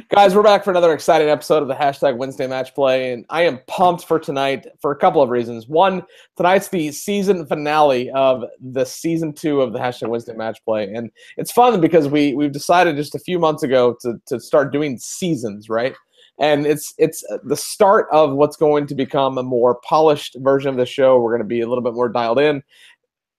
Guys, we're back for another exciting episode of the Hashtag Wednesday Match Play, and I am pumped for tonight for a couple of reasons. One, tonight's the season finale of the season 2 of the Hashtag Wednesday Match Play, and it's fun because we've decided just a few months ago to start doing seasons, right? And it's the start of what's going to become a more polished version of the show. We're going to be a little bit more dialed in.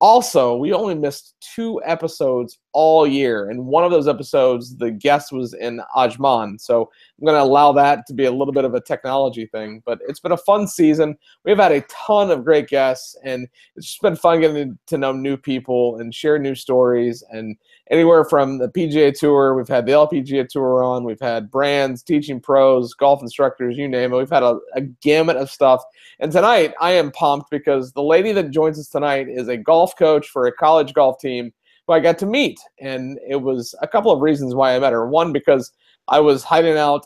Also, we only missed 2 episodes all year, and one of those episodes, the guest was in Ajman, so I'm going to allow that to be a little bit of a technology thing, but it's been a fun season. We've had a ton of great guests, and it's just been fun getting to know new people and share new stories, and anywhere from the PGA Tour, we've had the LPGA Tour on, we've had brands, teaching pros, golf instructors, you name it. We've had a gamut of stuff. And tonight, I am pumped because the lady that joins us tonight is a golf coach for a college golf team who I got to meet. And it was a couple of reasons why I met her. One, because I was hiding out,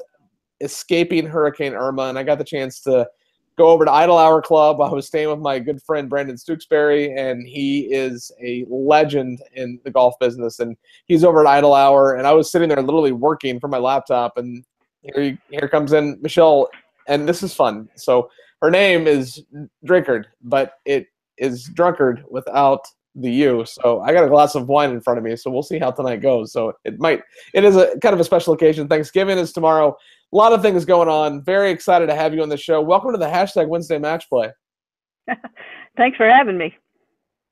escaping Hurricane Irma, and I got the chance to go over to Idle Hour Club. I was staying with my good friend Brandon Stooksbury, and he is a legend in the golf business. And he's over at Idle Hour, and I was sitting there literally working from my laptop, and here comes in Michele, and this is fun. So her name is Drinkard, but it is Drunkard without the U. So I got a glass of wine in front of me, so we'll see how tonight goes. So it is a kind of a special occasion. Thanksgiving is tomorrow. A lot of things going on. Very excited to have you on the show. Welcome to the Hashtag Wednesday Match Play. Thanks for having me.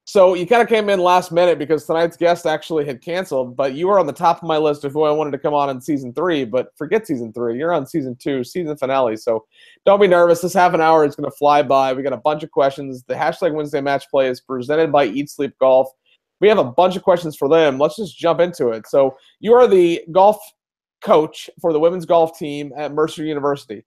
So you kind of came in last minute because tonight's guest actually had canceled, but you were on the top of my list of who I wanted to come on in season 3, but forget season 3. You're on season 2, season finale. So don't be nervous. This half an hour is going to fly by. We got a bunch of questions. The Hashtag Wednesday Match Play is presented by Eat Sleep Golf. We have a bunch of questions for them. Let's just jump into it. So you are the golf coach for the women's golf team at Mercer University.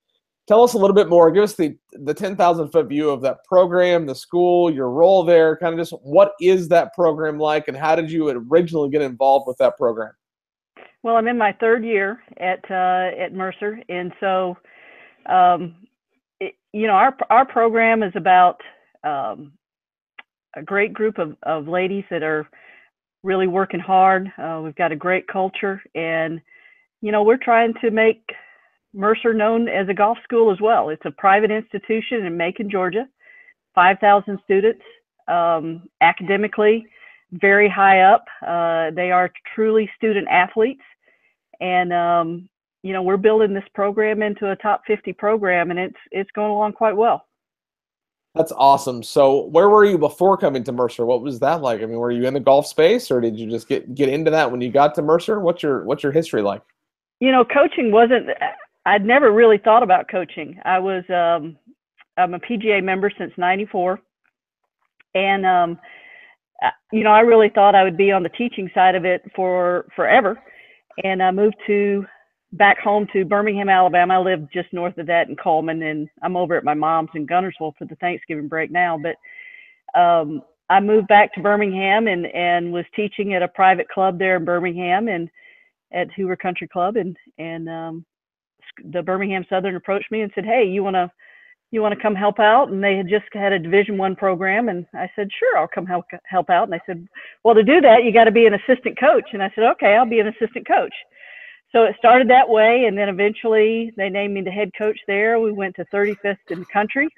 Tell us a little bit more. Give us the 10,000-foot view of that program, the school, your role there, kind of just what is that program like, and how did you originally get involved with that program? Well, I'm in my 3rd year at Mercer, and so our program is about a great group of ladies that are really working hard. We've got a great culture, and we're trying to make Mercer known as a golf school as well. It's a private institution in Macon, Georgia, 5,000 students, academically very high up. They are truly student athletes, and we're building this program into a top 50 program, and it's going along quite well. That's awesome. So where were you before coming to Mercer? What was that like? I mean, were you in the golf space, or did you just get into that when you got to Mercer? What's your history like? Coaching wasn't. I'd never really thought about coaching. I'm a PGA member since '94, and I really thought I would be on the teaching side of it for forever. And I moved back home to Birmingham, Alabama. I live just north of that in Coleman, and I'm over at my mom's in Guntersville for the Thanksgiving break now. But I moved back to Birmingham and was teaching at a private club there in Birmingham and at Hoover Country Club, and the Birmingham Southern approached me and said, "Hey, you want to come help out?" And they had just had a Division I program, and I said, "Sure, I'll come help out." And they said, "Well, to do that, you got to be an assistant coach." And I said, "Okay, I'll be an assistant coach." So it started that way, and then eventually they named me the head coach there. We went to 35th in the country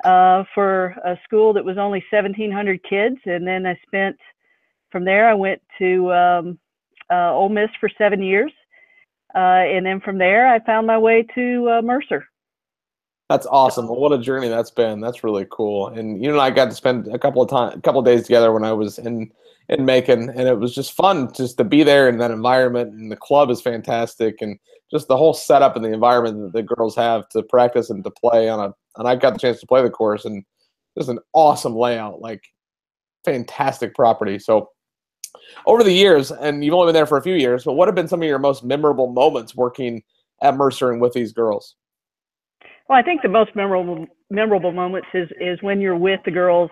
for a school that was only 1,700 kids, and then from there I went to Ole Miss for 7 years. And then from there, I found my way to Mercer. That's awesome. Well, what a journey that's been. That's really cool. And you and I got to spend a couple of days together when I was in Macon, and it was just fun just to be there in that environment. And the club is fantastic, and just the whole setup and the environment that the girls have to practice and to play on. And I got the chance to play the course, and just an awesome layout, like fantastic property. So over the years, and you've only been there for a few years, but what have been some of your most memorable moments working at Mercer and with these girls? Well, I think the most memorable moments is when you're with the girls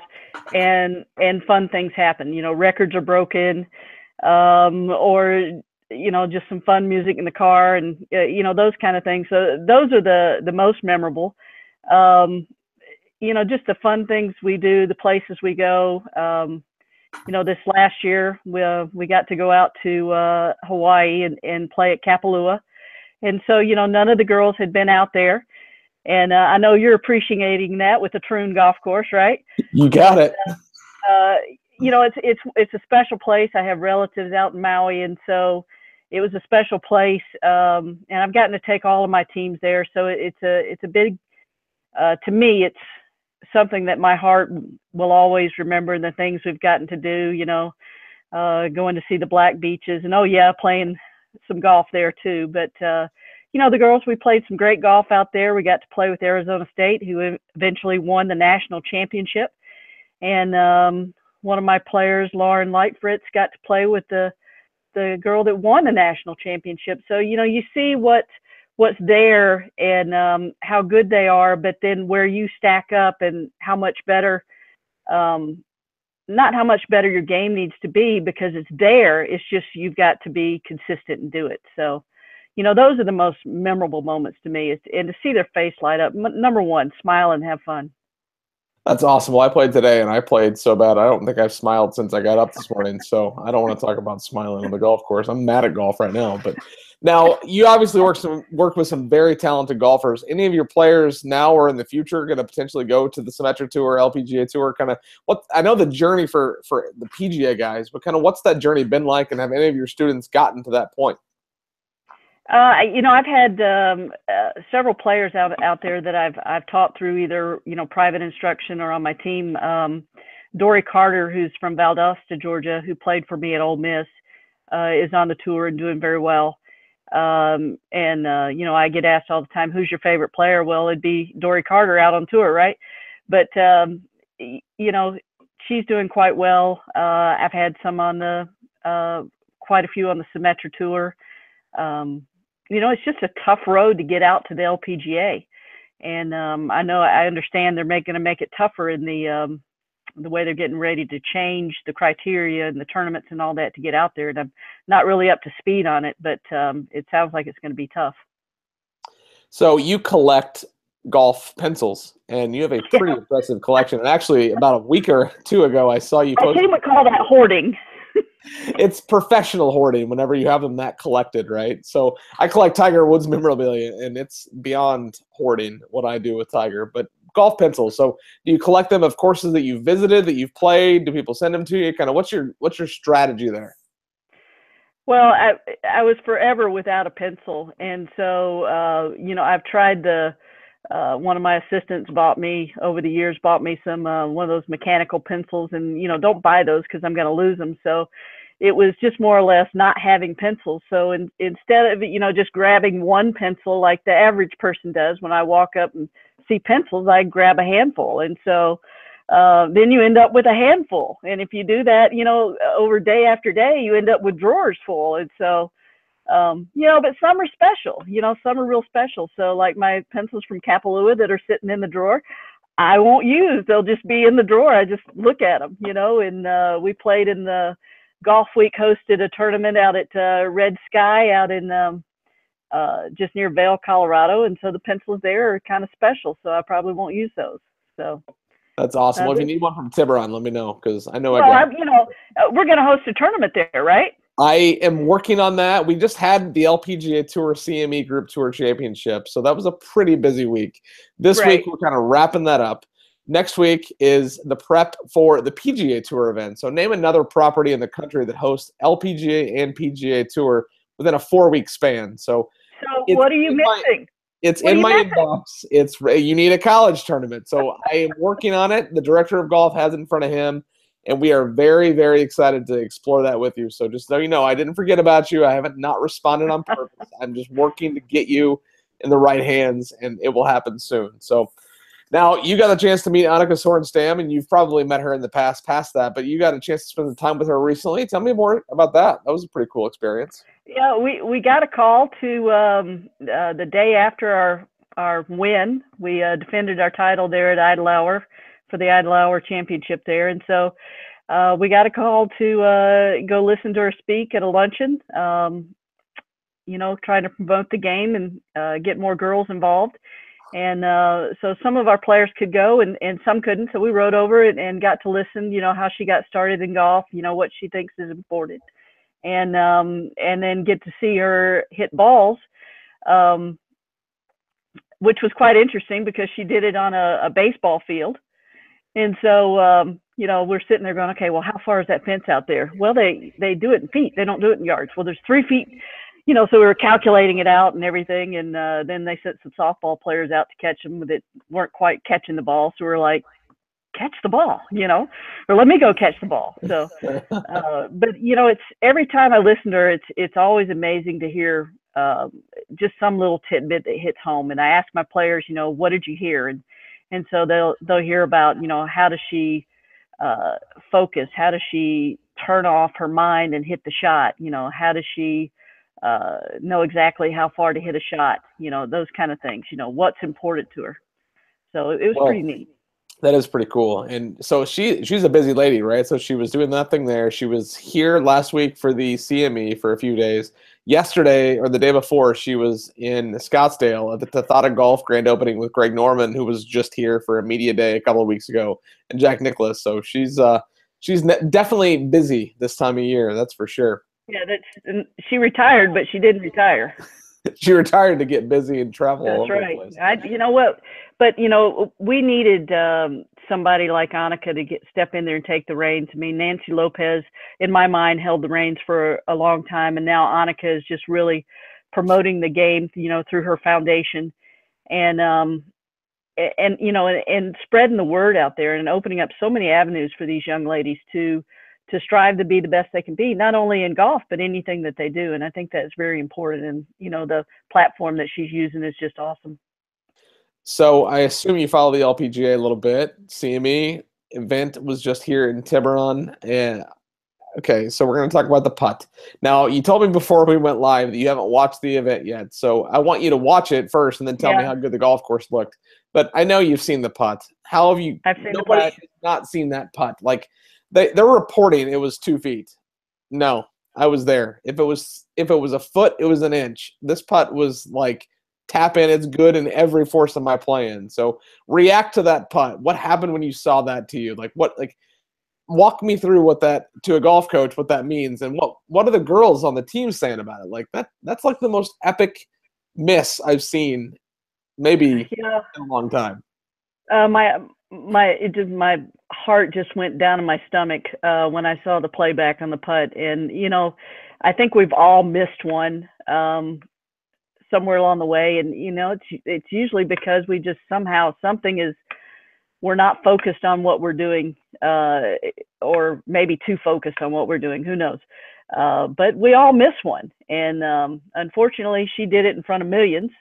and fun things happen. Records are broken, or just some fun music in the car, and those kind of things. So those are the most memorable. Just the fun things we do, the places we go. This last year we got to go out to Hawaii and play at Kapalua. And so, none of the girls had been out there. And I know you're appreciating that with the Troon Golf Course, right? You got it. It's a special place. I have relatives out in Maui, and so it was a special place. And I've gotten to take all of my teams there, so it's a big. To me, it's something that my heart will always remember. And the things we've gotten to do, going to see the Black Beaches, and playing some golf there too. But the girls, we played some great golf out there. We got to play with Arizona State, who eventually won the national championship. And one of my players, Lauren Lightfritz, got to play with the girl that won the national championship. So, you see what's there and how good they are, but then where you stack up and how much better, not how much better your game needs to be because it's there. It's just you've got to be consistent and do it. So, those are the most memorable moments to me, and to see their face light up. Number one, smile and have fun. That's awesome. Well, I played today, and I played so bad. I don't think I've smiled since I got up this morning, so I don't want to talk about smiling on the golf course. I'm mad at golf right now. But now, you obviously work with some very talented golfers. Any of your players now or in the future going to potentially go to the Symetra Tour, LPGA Tour? Kind of what I know the journey for the PGA guys, but kind of what's that journey been like, and have any of your students gotten to that point? I've had several players out there that I've taught through either private instruction or on my team. Dory Carter, who's from Valdosta, Georgia, who played for me at Ole Miss, is on the tour and doing very well. I get asked all the time, "Who's your favorite player?" Well, it'd be Dory Carter out on tour, right? But she's doing quite well. I've had some on quite a few on the Symetra Tour. It's just a tough road to get out to the LPGA. And I understand they're going to make it tougher in the way they're getting ready to change the criteria and the tournaments and all that to get out there. And I'm not really up to speed on it, but it sounds like it's going to be tough. So you collect golf pencils, and you have a pretty impressive collection. And actually, about a week or two ago, I saw you post. I think we call that hoarding. It's professional hoarding whenever you have them that collected, right? So I collect Tiger Woods memorabilia, and it's beyond hoarding what I do with Tiger. But golf pencils. So do you collect them of courses that you've visited, that you've played? Do people send them to you? Kind of what's your strategy there? Well, I was forever without a pencil, and so I've tried one of my assistants bought me some one of those mechanical pencils, and don't buy those because I'm going to lose them. So it was just more or less not having pencils. So instead of just grabbing one pencil like the average person does, when I walk up and see pencils, I grab a handful, and so then you end up with a handful. And if you do that, over day after day, you end up with drawers full. And so but some are special, some are real special. So like my pencils from Kapalua that are sitting in the drawer, I won't use. They'll just be in the drawer. I just look at them, and we played in the Golf Week, hosted a tournament out at Red Sky out in just near Vail, Colorado. And so the pencils there are kind of special. So I probably won't use those. So that's awesome. Well, if you need one from Tiburon, let me know, because I know we're going to host a tournament there, right? I am working on that. We just had the LPGA Tour CME Group Tour Championship, so that was a pretty busy week. This week, we're kind of wrapping that up. Next week is the prep for the PGA Tour event. So name another property in the country that hosts LPGA and PGA Tour within a 4-week span. So what are you missing? It's in my inbox. You need a college tournament. So I am working on it. The director of golf has it in front of him. And we are very, very excited to explore that with you. So just so you know, I didn't forget about you. I haven't not responded on purpose. I'm just working to get you in the right hands, and it will happen soon. So now you got a chance to meet Annika Sorenstam, and you've probably met her in the past that, but you got a chance to spend the time with her recently. Tell me more about that. That was a pretty cool experience. Yeah, we got a call to the day after our win. We defended our title there at Idle for the Idle Championship there. And so we got a call to go listen to her speak at a luncheon, trying to promote the game and get more girls involved. And so some of our players could go and some couldn't. So we rode over and got to listen, how she got started in golf, what she thinks is important. And then get to see her hit balls. which was quite interesting because she did it on a baseball field. And so, we're sitting there going, okay, well, how far is that fence out there? Well, they do it in feet. They don't do it in yards. Well, there's 3 feet, so we were calculating it out and everything. And then they sent some softball players out to catch them that weren't quite catching the ball. So we're like, catch the ball, or let me go catch the ball. So, but it's every time I listen to her, it's always amazing to hear just some little tidbit that hits home. And I ask my players, what did you hear? And so they'll hear about, how does she focus? How does she turn off her mind and hit the shot? How does she know exactly how far to hit a shot? Those kind of things, what's important to her. So it was pretty neat. That is pretty cool. And so she's a busy lady, right? So she was doing that thing there. She was here last week for the CME for a few days. Yesterday, or the day before, she was in Scottsdale at the Tathata Golf grand opening with Greg Norman, who was just here for a media day a couple of weeks ago, and Jack Nicklaus. So she's definitely busy this time of year, that's for sure. Yeah, she retired, but she didn't retire. She retired to get busy and travel all over the place. You know what? But we needed somebody like Annika to step in there and take the reins. I mean, Nancy Lopez, in my mind, held the reins for a long time, and now Annika is just really promoting the game, through her foundation, and spreading the word out there and opening up so many avenues for these young ladies to strive to be the best they can be, not only in golf, but anything that they do. And I think that's very important. And, the platform that she's using is just awesome. So I assume you follow the LPGA a little bit. CME event was just here in Tiburon. And okay, so we're going to talk about the putt. Now, you told me before we went live that you haven't watched the event yet. So I want you to watch it first and then tell me how good the golf course looked. But I know you've seen the putt. How have you? I've seen nobody the putt. has not seen that putt. Like, they're reporting it was 2 feet. No, I was there. If it was a foot, it was an inch. This putt was like tap in. It's good in every force of my playing. So react to that putt. What happened when you saw that to you? Walk me through what that, to a golf coach, what that means, and what are the girls on the team saying about it? Like that's like the most epic miss I've seen, maybe in a long time. My heart just went down in my stomach when I saw the playback on the putt. And, I think we've all missed one somewhere along the way. And, it's usually because we just somehow we're not focused on what we're doing, or maybe too focused on what we're doing. Who knows? But we all miss one. And unfortunately, she did it in front of millions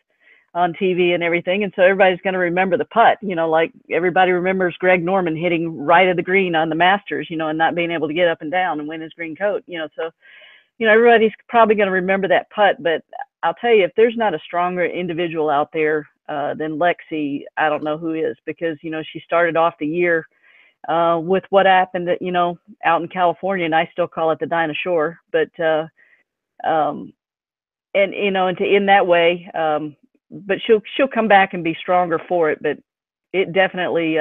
on TV and everything. And so everybody's going to remember the putt, like everybody remembers Greg Norman hitting right of the green on the Masters, and not being able to get up and down and win his green coat, so, everybody's probably going to remember that putt. But I'll tell you, if there's not a stronger individual out there than Lexi, I don't know who is, because, she started off the year with what happened, out in California, and I still call it the dinosaur, but, and to end that way, but she'll come back and be stronger for it. But it definitely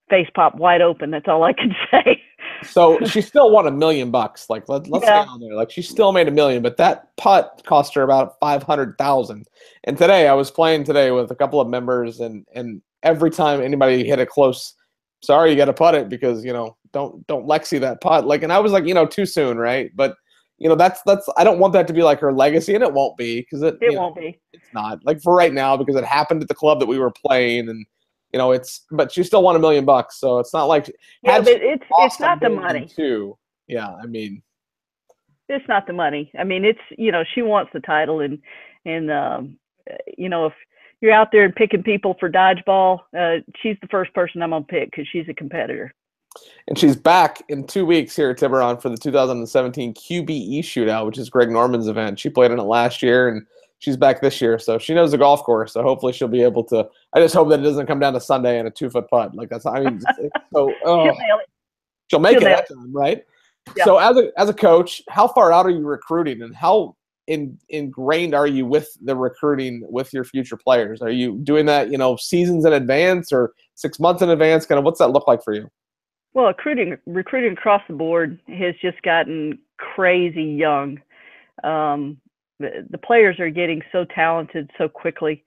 face popped wide open. That's all I can say. So she still won $1 million. Like let's stay on there. Like she still made $1 million, but that putt cost her about $500,000. And today I was playing with a couple of members, and every time anybody hit a close, sorry, you got to putt it because don't Lexi that putt. Like, and I was like, too soon, right? But that's I don't want that to be like her legacy, and it won't be, because it won't be. It's not, like, for right now, because it happened at the club that we were playing, and but she still won $1 million, so it's not like but it's not the money too. Yeah, I mean, it's not the money. I mean, it's she wants the title, and if you're out there and picking people for dodgeball, she's the first person I'm gonna pick because she's a competitor. And she's back in 2 weeks here at Tiburon for the 2017 QBE Shootout, which is Greg Norman's event. She played in it last year, and she's back this year. So she knows the golf course. So hopefully she'll be able to. I just hope that it doesn't come down to Sunday and a 2-foot putt. Like, that's, I mean, she'll make it that time, right? Yeah. So as a coach, how far out are you recruiting, and how ingrained are you with the recruiting with your future players? Are you doing that, seasons in advance or 6 months in advance? Kind of, what's that look like for you? Well, recruiting across the board has just gotten crazy young. the players are getting so talented so quickly,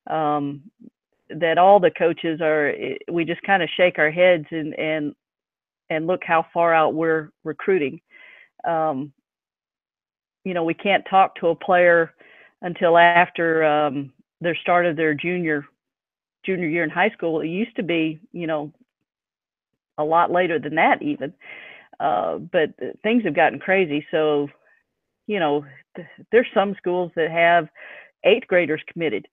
that all the coaches we just kind of shake our heads and look how far out we're recruiting. We can't talk to a player until after their start of their junior year in high school. It used to be, a lot later than that even. But things have gotten crazy. So, there's some schools that have 8th graders committed,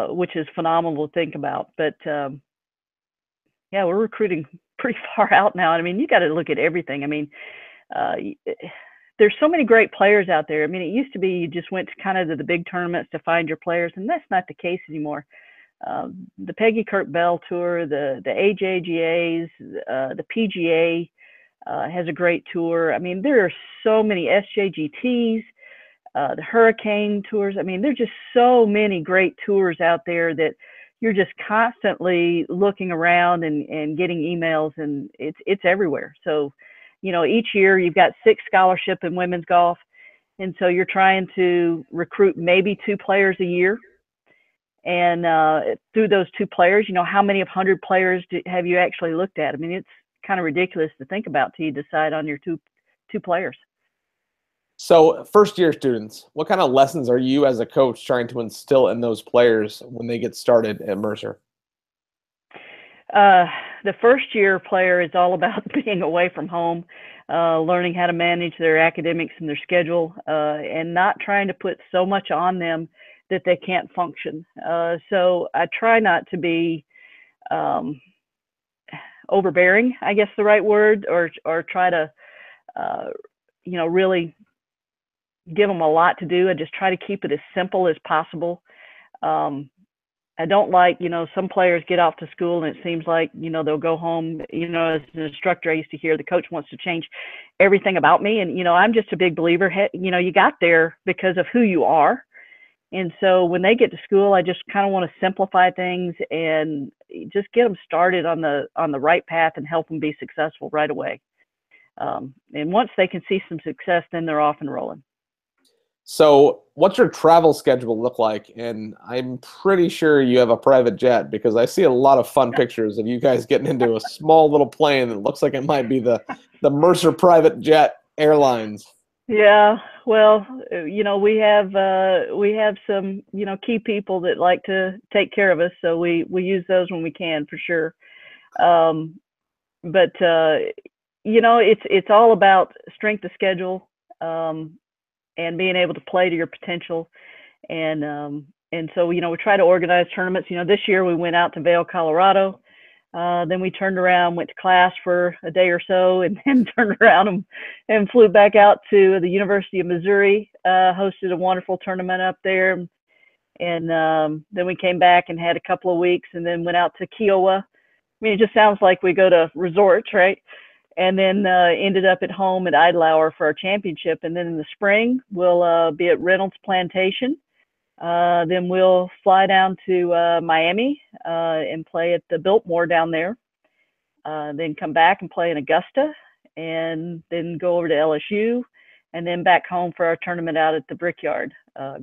which is phenomenal to think about. But yeah, we're recruiting pretty far out now. I mean, you got to look at everything. I mean, there's so many great players out there. I mean, it used to be you just went to kind of the big tournaments to find your players, and that's not the case anymore. The Peggy Kirk Bell Tour, the AJGAs, the PGA has a great tour. I mean, there are so many SJGTs, the Hurricane tours. I mean, there's just so many great tours out there that you're just constantly looking around and getting emails, and it's everywhere. So, each year you've got 6 scholarship in women's golf. And so you're trying to recruit maybe 2 players a year. And through those 2 players, how many of 100 players have you actually looked at? I mean, it's kind of ridiculous to think about till you decide on your two players. So first-year students, what kind of lessons are you as a coach trying to instill in those players when they get started at Mercer? The first-year player is all about being away from home, learning how to manage their academics and their schedule, and not trying to put so much on them that they can't function. So I try not to be overbearing, I guess the right word, or try to, really give them a lot to do. I just try to keep it as simple as possible. I don't like, some players get off to school and it seems like, they'll go home, as an instructor, I used to hear the coach wants to change everything about me. And, I'm just a big believer, you got there because of who you are. And so when they get to school, I just kind of want to simplify things and just get them started on the right path and help them be successful right away. And once they can see some success, then they're off and rolling. So what's your travel schedule look like? And I'm pretty sure you have a private jet because I see a lot of fun pictures of you guys getting into a small little plane that looks like it might be the Mercer Private Jet Airlines. Yeah, well, we have some, key people that like to take care of us. So we use those when we can for sure. But it's all about strength of schedule, and being able to play to your potential. And so, we try to organize tournaments. This year we went out to Vail, Colorado. Then we turned around, went to class for a day or so, and then turned around and flew back out to the University of Missouri, hosted a wonderful tournament up there. And then we came back and had a couple of weeks and then went out to Kiowa. I mean, it just sounds like we go to resorts, right? And then ended up at home at Idlehour for our championship. And then in the spring, we'll be at Reynolds Plantation. Then we'll fly down to Miami and play at the Biltmore down there. Then come back and play in Augusta, and then go over to LSU, and then back home for our tournament out at the Brickyard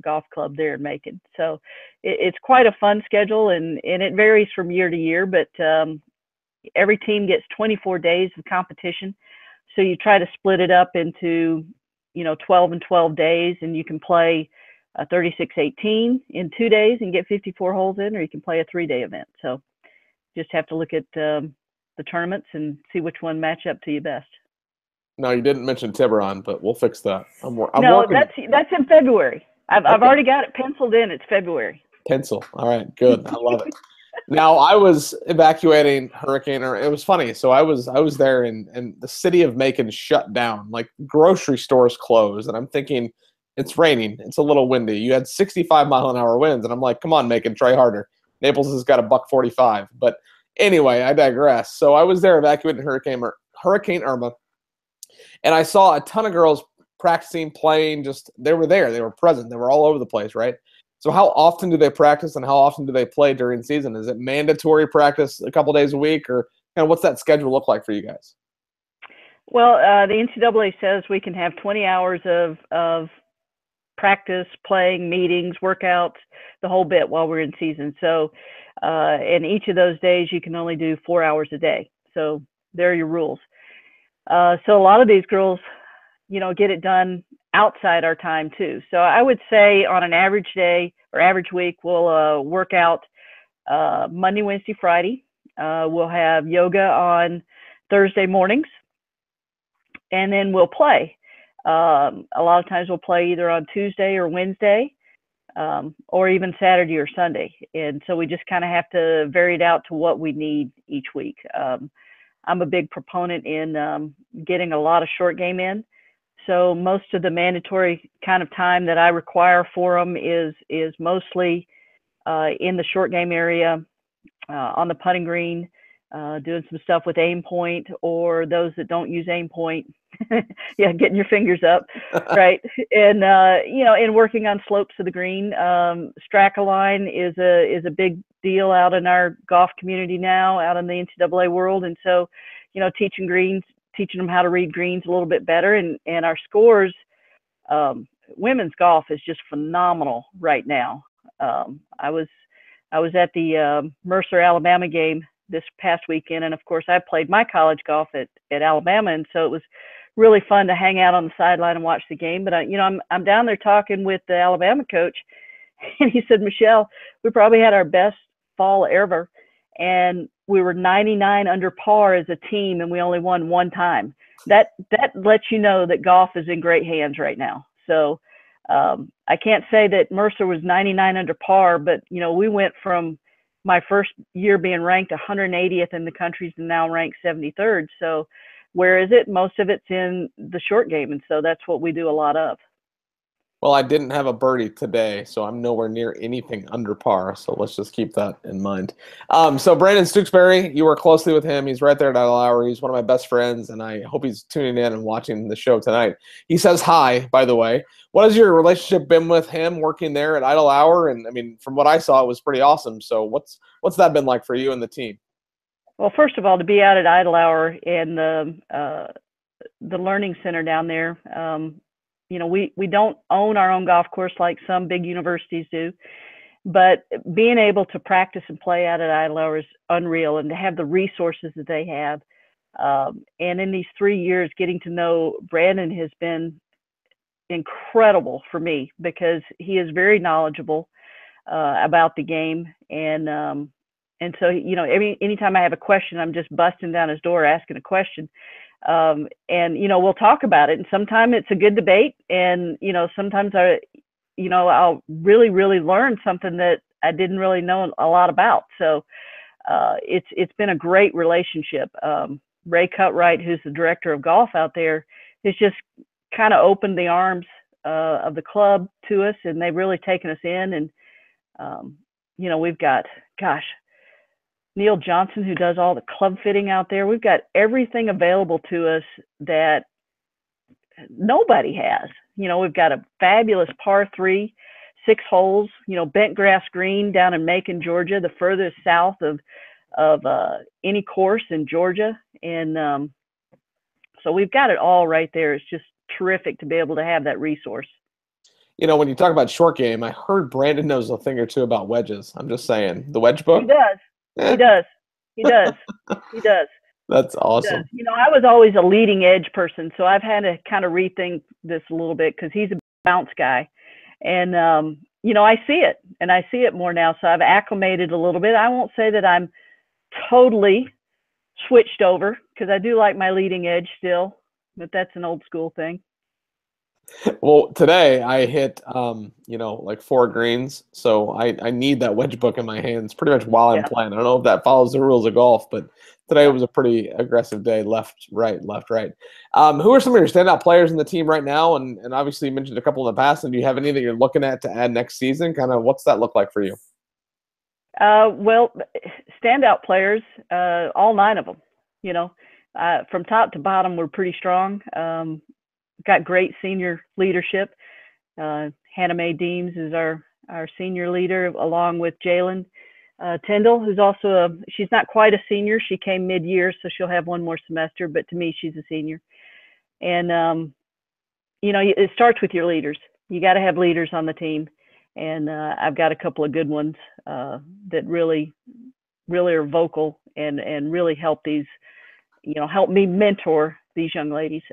Golf Club there in Macon. So it's quite a fun schedule, and it varies from year to year, but every team gets 24 days of competition. So you try to split it up into, 12 and 12 days, and you can play a 36-18 in 2 days and get 54 holes in, or you can play a 3-day event. So just have to look at the tournaments and see which one match up to you best. No, you didn't mention Tiburon, but we'll fix that. I'm no, working. That's in February. I've already got it penciled in. It's February. Pencil. All right, good. I love it. Now, I was evacuating Hurricane Irma. It was funny. So I was there, and the city of Macon shut down. Like, grocery stores closed, and I'm thinking, it's raining. It's a little windy. You had 65-mile-an-hour winds, and I'm like, come on, Macon, try harder. Naples has got a $145. But anyway, I digress. So I was there evacuating Hurricane Irma, and I saw a ton of girls practicing, playing. They were there. They were present. They were all over the place, right? So how often do they practice, and how often do they play during season? Is it mandatory practice a couple days a week, or what's that schedule look like for you guys? Well, the NCAA says we can have 20 hours of practice, playing, meetings, workouts, the whole bit while we're in season. So, and each of those days you can only do 4 hours a day. So there are your rules. So a lot of these girls, get it done outside our time too. So I would say on an average day or average week, we'll work out Monday, Wednesday, Friday. We'll have yoga on Thursday mornings, and then we'll play. A lot of times we'll play either on Tuesday or Wednesday, or even Saturday or Sunday. And so we just kind of have to vary it out to what we need each week. I'm a big proponent in getting a lot of short game in. So most of the mandatory kind of time that I require for them is mostly in the short game area, on the putting green, doing some stuff with aim point, or those that don't use aim point. Yeah, getting your fingers up, right? And and working on slopes of the green. Strack-a-line is a big deal out in our golf community now, out in the NCAA world. And so, teaching them how to read greens a little bit better, and our scores. Women's golf is just phenomenal right now. I was at the Mercer, Alabama game this past weekend, and of course I played my college golf at Alabama, and so it was really fun to hang out on the sideline and watch the game. But I'm down there talking with the Alabama coach, and he said, Michele, we probably had our best fall ever, and we were 99 under par as a team, and we only won one time. That lets you know that golf is in great hands right now. So I can't say that Mercer was 99 under par, but we went from my first year being ranked 180th in the country to now ranked 73rd. So where is it? Most of it's in the short game, and so that's what we do a lot of. Well, I didn't have a birdie today, so I'm nowhere near anything under par. So let's just keep that in mind. So Brandon Stooksbury, you work closely with him. He's right there at Idle Hour. He's one of my best friends, and I hope he's tuning in and watching the show tonight. He says hi, by the way. What has your relationship been with him working there at Idle Hour? And I mean, from what I saw, it was pretty awesome. So what's that been like for you and the team? Well, first of all, to be out at Idle Hour and the learning center down there. We don't own our own golf course like some big universities do, but being able to practice and play out at Idle Hour is unreal, and to have the resources that they have. And in these 3 years, getting to know Brandon has been incredible for me, because he is very knowledgeable about the game. And so, anytime I have a question, I'm just busting down his door asking a question. And we'll talk about it, and sometimes it's a good debate, and sometimes I'll really learn something that I didn't really know a lot about. So it's been a great relationship. Ray Cutright, who's the director of golf out there, has just kind of opened the arms of the club to us, and they've really taken us in. And we've got, Neil Johnson, who does all the club fitting out there. We've got everything available to us that nobody has. We've got a fabulous par 3, 6 holes, bent grass green down in Macon, Georgia, the furthest south of any course in Georgia. And so we've got it all right there. It's just terrific to be able to have that resource. When you talk about short game, I heard Brandon knows a thing or two about wedges. I'm just saying. The wedge book? He does. He does. He does. He does. That's awesome. I was always a leading edge person, so I've had to kind of rethink this a little bit, because he's a bounce guy. And, I see it, and I see it more now, so I've acclimated a little bit. I won't say that I'm totally switched over, because I do like my leading edge still, but that's an old school thing. Well, today I hit, like 4 greens, so I need that wedge book in my hands pretty much while I'm playing. I don't know if that follows the rules of golf, but today was a pretty aggressive day, left, right, left, right. Who are some of your standout players in the team right now? And obviously you mentioned a couple in the past, and do you have any that you're looking at to add next season? Kind of what's that look like for you? Well, standout players, all 9 of them, from top to bottom, we're pretty strong. Got great senior leadership. Hannah Mae Deems is our senior leader, along with Jalen Tyndall, who's also she's not quite a senior. She came mid-year, so she'll have one more semester, but to me, she's a senior. And, it starts with your leaders. You got to have leaders on the team, and I've got a couple of good ones that really are vocal and really help these, help me mentor these young ladies.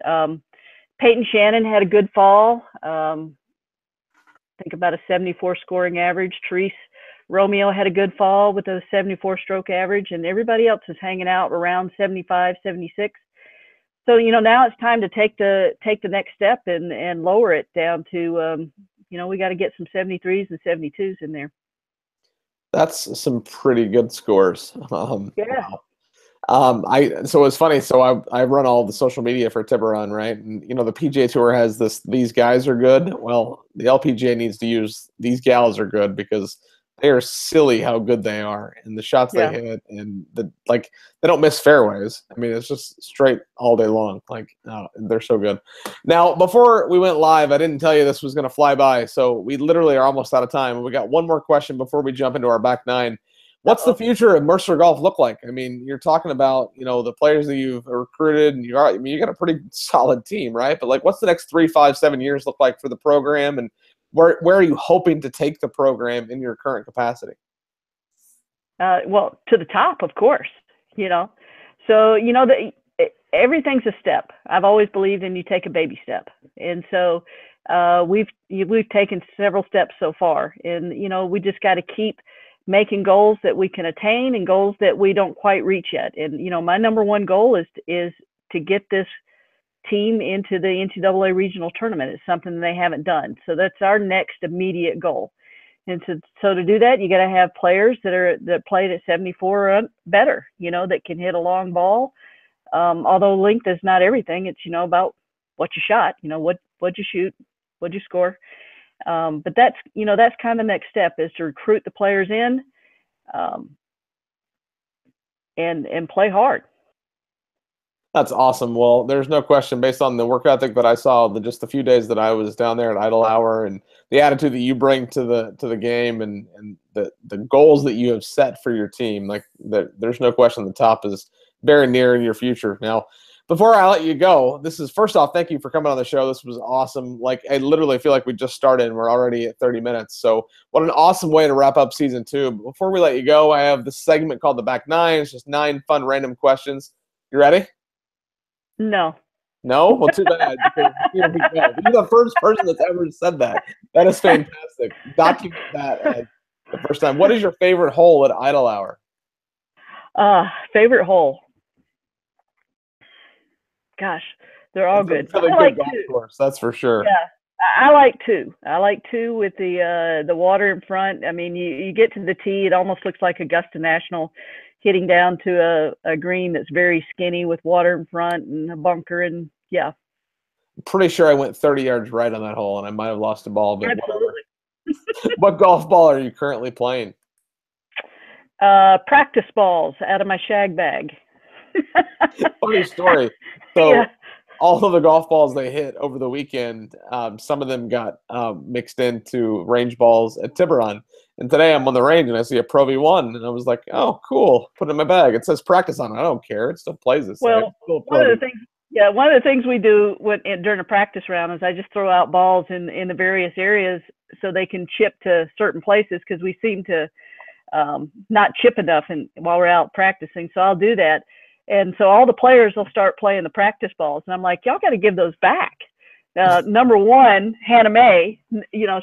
Peyton Shannon had a good fall. Think about a 74 scoring average. Therese Romeo had a good fall with a 74 stroke average, and everybody else is hanging out around 75, 76. So, now it's time to take the next step and lower it down to, we got to get some 73s and 72s in there. That's some pretty good scores. Yeah. Wow. So it's funny. So I run all the social media for Tiburon, right? And the PGA Tour has these guys are good. Well, the LPGA needs to use these gals are good because they are silly how good they are and the shots they hit and they don't miss fairways. I mean, it's just straight all day long. They're so good. Now, before we went live, I didn't tell you this was going to fly by, so we literally are almost out of time. We got one more question before we jump into our back nine. What's the future of Mercer Golf look like? I mean, you're talking about the players that you've recruited, and you got a pretty solid team, right? But what's the next 3, 5, 7 years look like for the program, and where are you hoping to take the program in your current capacity? Well, to the top, of course. So everything's a step. I've always believed in you take a baby step, and so we've taken several steps so far, and we just got to keep making goals that we can attain and goals that we don't quite reach yet. And my number one goal is to get this team into the NCAA regional tournament. It's something they haven't done, so that's our next immediate goal. And so to do that, you got to have players that played at 74 or better, that can hit a long ball. Although length is not everything, it's about what you shot, what'd you shoot, what'd you score. But that's kind of the next step, is to recruit the players in and play hard. That's awesome. Well, there's no question, based on the work ethic that I saw just a few days that I was down there at Idle Hour, and the attitude that you bring to the game, and the goals that you have set for your team, there's no question the top is very near in your future. Now, before I let you go, first off, thank you for coming on the show. This was awesome. I literally feel like we just started and we're already at 30 minutes. So what an awesome way to wrap up season 2. But before we let you go, I have this segment called the Back Nine. It's just 9 fun random questions. You ready? No. No? Well, too bad. Here we go. You're the first person that's ever said that. That is fantastic. Document that as the first time. What is your favorite hole at Idle Hour? Favorite hole? Gosh, they're all good. Really good golf course, that's for sure. Yeah, I like 2. I like 2 with the water in front. I mean, you get to the tee, it almost looks like Augusta National, hitting down to a green that's very skinny with water in front and a bunker, and yeah. I'm pretty sure I went 30 yards right on that hole, and I might have lost a ball, but absolutely. What golf ball are you currently playing? Practice balls out of my shag bag. Funny story. So all of the golf balls they hit over the weekend, some of them got mixed into range balls at Tiburon. And today I'm on the range and I see a Pro V1, and I was like, "Oh, cool! Put it in my bag. It says practice on it. I don't care. It still plays this." Well, one of the things we do during a practice round is I just throw out balls in the various areas so they can chip to certain places, because we seem to not chip enough while we're out practicing. So I'll do that. And so all the players will start playing the practice balls. And I'm like, y'all got to give those back. Number one, Hannah Mae,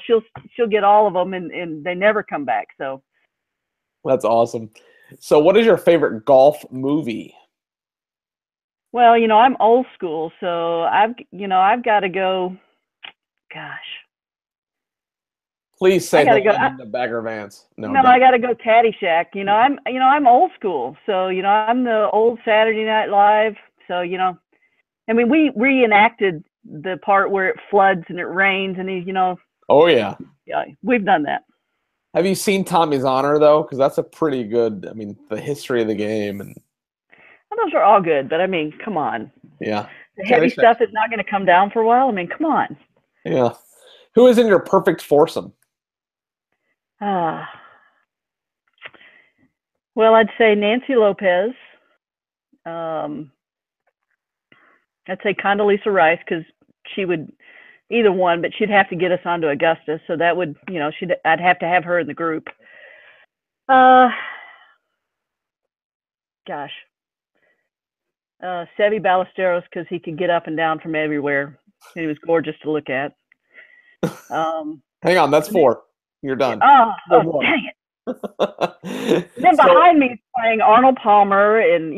she'll get all of them, and they never come back. So that's awesome. So what is your favorite golf movie? Well, I'm old school, so I've got to go, gosh. Please say the Bagger Vance. No, I got to go Caddyshack. I'm old school, so I'm the old Saturday Night Live. So I mean, we reenacted the part where it floods and it rains, and Oh yeah. Yeah, we've done that. Have you seen Tommy's Honor though? Because that's a pretty good. I mean, the history of the game and. Well, those are all good, but I mean, come on. Yeah. The heavy stuff is not going to come down for a while. I mean, come on. Yeah. Who is in your perfect foursome? Well, I'd say Nancy Lopez. I'd say Condoleezza Rice, because she would either one, but she'd have to get us onto Augusta. So that would, I'd have to have her in the group. Gosh. Seve Ballesteros, because he could get up and down from everywhere. And he was gorgeous to look at. Hang on, that's 4. You're done. Oh dang it. Then behind me is playing Arnold Palmer, and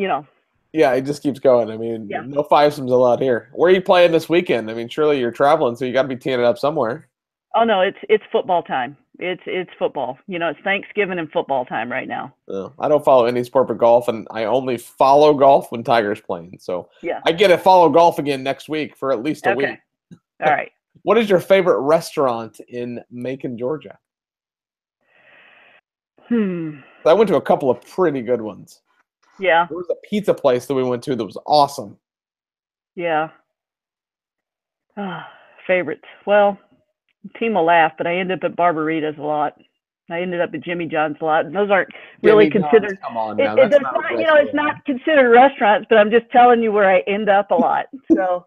Yeah, it just keeps going. I mean, no fivesomes allowed here. Where are you playing this weekend? I mean, surely you're traveling, so you got to be teeing it up somewhere. Oh no, it's football time. It's football. It's Thanksgiving and football time right now. I don't follow any sport but golf, and I only follow golf when Tiger's playing. So yeah, I get to follow golf again next week for at least a week. All right. What is your favorite restaurant in Macon, Georgia? I went to a couple of pretty good ones. Yeah. There was a pizza place that we went to that was awesome. Yeah. Favorites. Well, team will laugh, but I ended up at Barbaritas a lot. I ended up at Jimmy John's a lot. And those aren't really considered. Come on now. It's not considered restaurants, but I'm just telling you where I end up a lot. So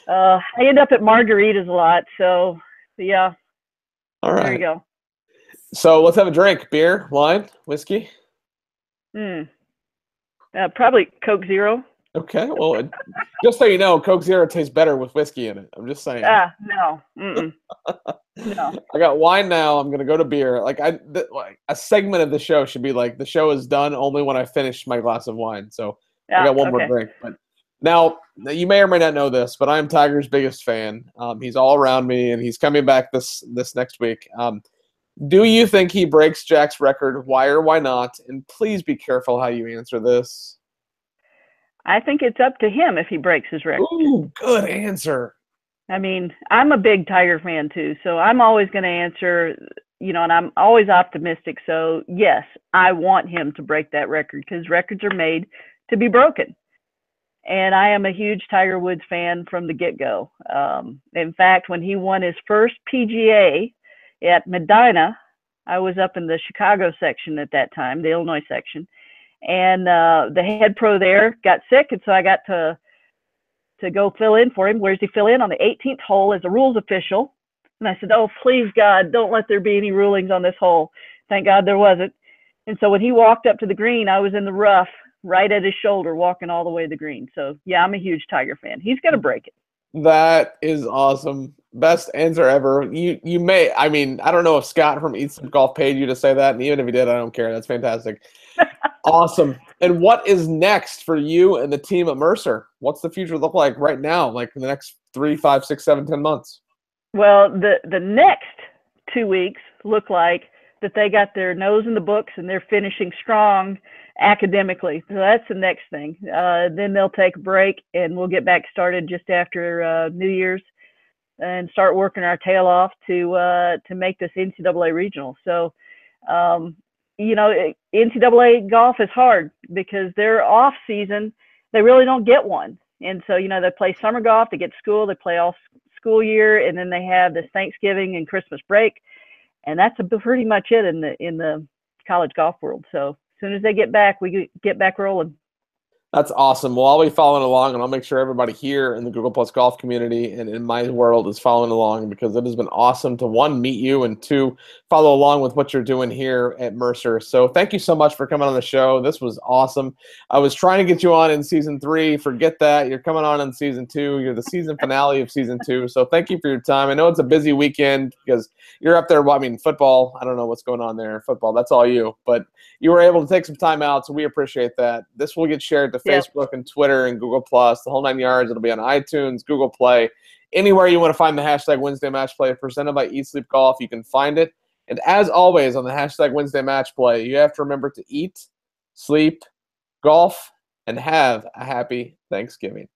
I end up at Margaritas a lot. So yeah. All right. There you go. So let's have a drink. Beer, wine, whiskey? Probably Coke Zero. Okay. Well, just so you know, Coke Zero tastes better with whiskey in it. I'm just saying. No. No. I got wine now. I'm gonna go to beer. Like a segment of the show should be like the show is done only when I finish my glass of wine. So I got one more drink. But now you may or may not know this, but I'm Tiger's biggest fan. He's all around me, and he's coming back this next week. Do you think he breaks Jack's record? Why or why not? And please be careful how you answer this. I think it's up to him if he breaks his record. Ooh, good answer. I mean, I'm a big Tiger fan too, so I'm always going to answer, and I'm always optimistic. So yes, I want him to break that record because records are made to be broken. And I am a huge Tiger Woods fan from the get-go. In fact, when he won his first PGA at Medina, I was up in the Chicago section at that time, the Illinois section, and the head pro there got sick, and so I got to go fill in for him. Where does he fill in? On the 18th hole as a rules official. And I said, oh, please, God, don't let there be any rulings on this hole. Thank God there wasn't. And so when he walked up to the green, I was in the rough right at his shoulder, walking all the way to the green. So, yeah, I'm a huge Tiger fan. He's going to break it. That is awesome. Best answer ever. You may, I mean, I don't know if Scott from Eat Some Golf paid you to say that, and even if he did, I don't care. That's fantastic. Awesome. And what is next for you and the team at Mercer? What's the future look like right now, like in the next 3, 5, 6, 7, 10 months? Well, the next 2 weeks look like that they got their nose in the books and they're finishing strong academically. So that's the next thing. Then they'll take a break and we'll get back started just after New Year's and start working our tail off to make this NCAA regional. So, NCAA golf is hard because their off season, they really don't get one. And so, they play summer golf, they get school, they play all school year, and then they have this Thanksgiving and Christmas break. And that's pretty much it in the college golf world. So as soon as they get back, we get back rolling. That's awesome. Well, I'll be following along, and I'll make sure everybody here in the Google Plus golf community and in my world is following along because it has been awesome to, 1, meet you, and 2, follow along with what you're doing here at Mercer. So thank you so much for coming on the show. This was awesome. I was trying to get you on in Season 3. Forget that. You're coming on in Season 2. You're the season finale of Season 2. So thank you for your time. I know it's a busy weekend because you're up there. Well, I mean, football. I don't know what's going on there. Football, that's all you. But you were able to take some time out, so we appreciate that. This will get shared to Facebook and Twitter and Google Plus, the whole 9 yards. It'll be on iTunes, Google Play, anywhere you want to find the hashtag Wednesday Match Play presented by Eat Sleep Golf. You can find it. And as always, on the hashtag Wednesday Match Play, you have to remember to eat, sleep, golf, and have a happy Thanksgiving.